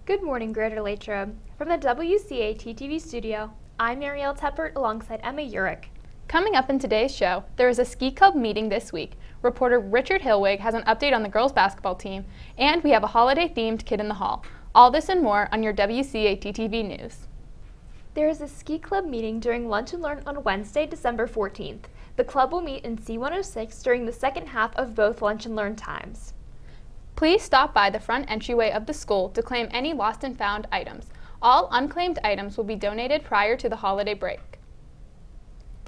Good morning, Greater Latrobe. From the WCAT-TV studio, I'm Marielle Teppert alongside Emma Urich. Coming up in today's show, there is a ski club meeting this week. Reporter Richard Hillwig has an update on the girls basketball team, and we have a holiday-themed Kid in the Hall. All this and more on your WCAT-TV news. There is a ski club meeting during Lunch and Learn on Wednesday, December 14th. The club will meet in C106 during the second half of both Lunch and Learn times. Please stop by the front entryway of the school to claim any lost and found items. All unclaimed items will be donated prior to the holiday break.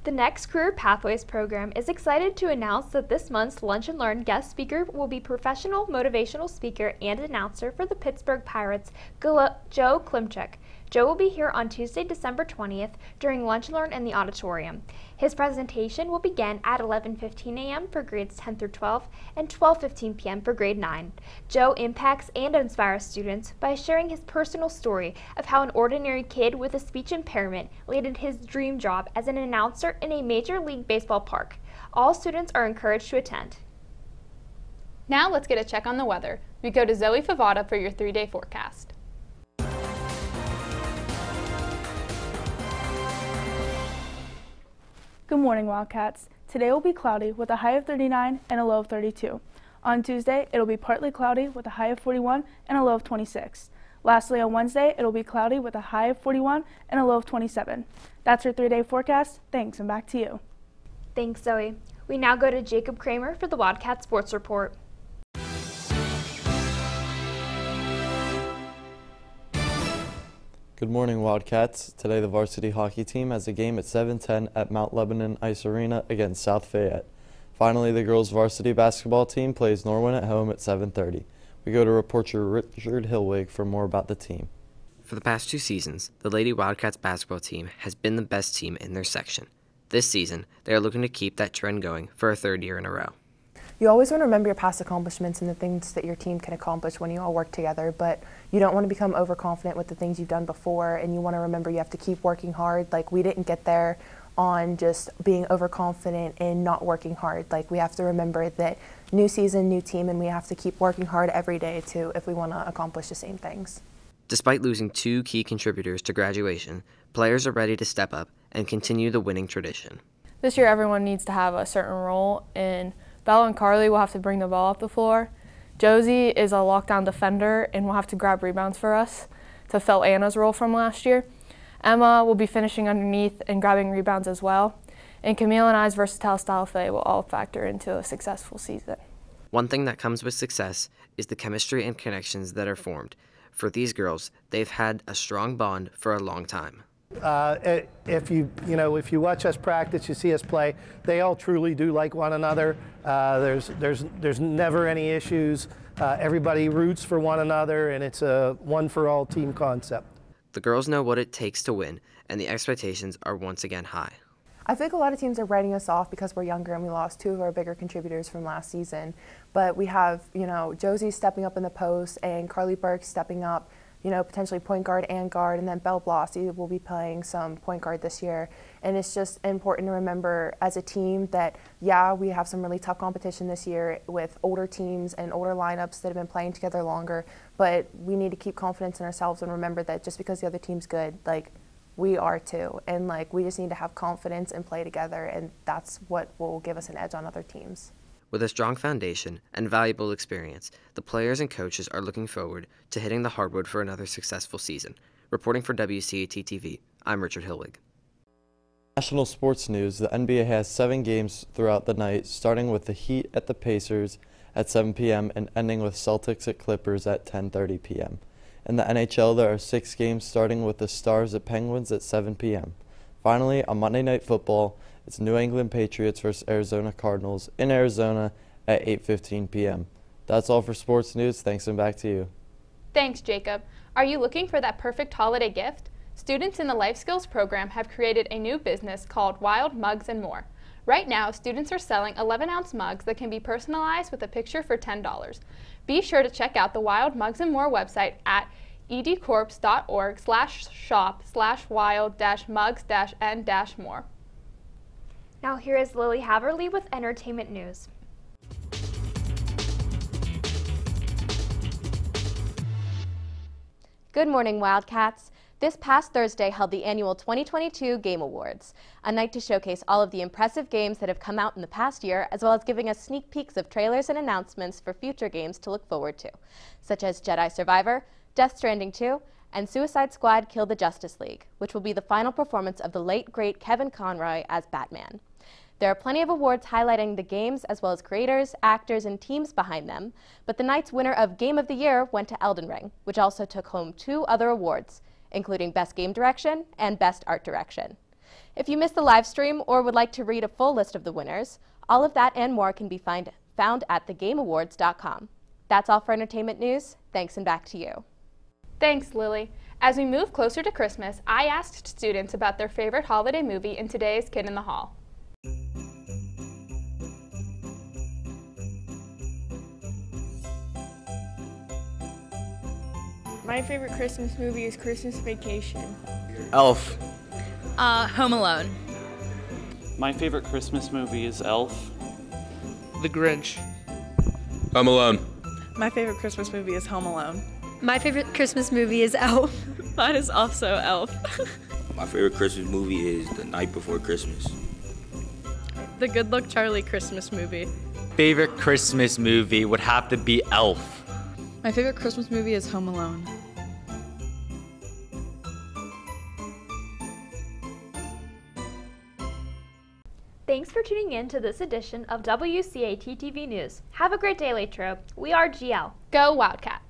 The Next Career Pathways program is excited to announce that this month's Lunch and Learn guest speaker will be professional motivational speaker and announcer for the Pittsburgh Pirates, Joe Klimchuk. Joe will be here on Tuesday, December 20th during Lunch and Learn in the auditorium. His presentation will begin at 11:15 a.m. for grades 10 through 12 and 12:15 p.m. for grade 9. Joe impacts and inspires students by sharing his personal story of how an ordinary kid with a speech impairment landed his dream job as an announcer in a Major League Baseball park. All students are encouraged to attend. Now let's get a check on the weather. We go to Zoe Favada for your 3-day forecast. Good morning, Wildcats. Today will be cloudy with a high of 39 and a low of 32. On Tuesday, it'll be partly cloudy with a high of 41 and a low of 26. Lastly, on Wednesday, it'll be cloudy with a high of 41 and a low of 27. That's your 3-day forecast. Thanks, and back to you. Thanks, Zoe. We now go to Jacob Kramer for the Wildcat Sports Report. Good morning, Wildcats. Today the varsity hockey team has a game at 7:10 at Mount Lebanon Ice Arena against South Fayette. Finally, the girls varsity basketball team plays Norwin at home at 7:30. We go to reporter Richard Hillwig for more about the team. For the past 2 seasons, the Lady Wildcats basketball team has been the best team in their section. This season, they are looking to keep that trend going for a 3rd year in a row. You always want to remember your past accomplishments and the things that your team can accomplish when you all work together, but you don't want to become overconfident with the things you've done before, and you want to remember you have to keep working hard. Like, we didn't get there on just being overconfident and not working hard. Like, we have to remember that new season, new team, and we have to keep working hard every day too if we want to accomplish the same things. Despite losing 2 key contributors to graduation, players are ready to step up and continue the winning tradition. This year everyone needs to have a certain role, and Bella and Carly will have to bring the ball up the floor. Josie is a lockdown defender and will have to grab rebounds for us to fill Anna's role from last year. Emma will be finishing underneath and grabbing rebounds as well. And Camille and I's versatile style of play will all factor into a successful season. One thing that comes with success is the chemistry and connections that are formed. For these girls, they've had a strong bond for a long time. If you watch us practice, you see us play, they all truly do like one another. There's never any issues. Everybody roots for one another, and it's a one-for-all team concept. The girls know what it takes to win, and the expectations are once again high. I think a lot of teams are writing us off because we're younger and we lost 2 of our bigger contributors from last season. But we have, Josie stepping up in the post and Carly Burke stepping up, potentially point guard and guard, and then Belle Blasi will be playing some point guard this year. And it's just important to remember as a team that, yeah, we have some really tough competition this year with older teams and older lineups that have been playing together longer, but we need to keep confidence in ourselves and remember that just because the other team's good, we are too. And we just need to have confidence and play together, and that's what will give us an edge on other teams. With a strong foundation and valuable experience, the players and coaches are looking forward to hitting the hardwood for another successful season. Reporting for WCAT-TV, I'm Richard Hillwig. National sports news, the NBA has 7 games throughout the night, starting with the Heat at the Pacers at 7 p.m. and ending with Celtics at Clippers at 10:30 p.m. In the NHL, there are 6 games starting with the Stars at Penguins at 7 p.m. Finally, on Monday Night Football, it's New England Patriots versus Arizona Cardinals in Arizona at 8:15 p.m. That's all for sports news. Thanks, and back to you. Thanks, Jacob. Are you looking for that perfect holiday gift? Students in the Life Skills program have created a new business called Wild Mugs and More. Right now, students are selling 11-ounce mugs that can be personalized with a picture for $10. Be sure to check out the Wild Mugs and More website at edcorps.org/shop/wild-mugs-and-more. Now here is Lily Haverly with entertainment news. Good morning, Wildcats. This past Thursday held the annual 2022 Game Awards, a night to showcase all of the impressive games that have come out in the past year, as well as giving us sneak peeks of trailers and announcements for future games to look forward to, such as Jedi Survivor, Death Stranding 2, and Suicide Squad Kill the Justice League, which will be the final performance of the late, great Kevin Conroy as Batman. There are plenty of awards highlighting the games as well as creators, actors, and teams behind them, but the night's winner of Game of the Year went to Elden Ring, which also took home 2 other awards, including Best Game Direction and Best Art Direction. If you missed the live stream or would like to read a full list of the winners, all of that and more can be found at thegameawards.com. That's all for entertainment news. Thanks, and back to you. Thanks, Lily. As we move closer to Christmas, I asked students about their favorite holiday movie in today's Kid in the Hall. My favorite Christmas movie is Christmas Vacation. Elf. Home Alone. My favorite Christmas movie is Elf. The Grinch. Home Alone. My favorite Christmas movie is Home Alone. My favorite Christmas movie is Elf. Mine is also Elf. My favorite Christmas movie is The Night Before Christmas. The Good Luck Charlie Christmas movie. Favorite Christmas movie would have to be Elf. My favorite Christmas movie is Home Alone. Thanks for tuning in to this edition of WCAT TV News. Have a great day, Latrobe. We are GL. Go Wildcats!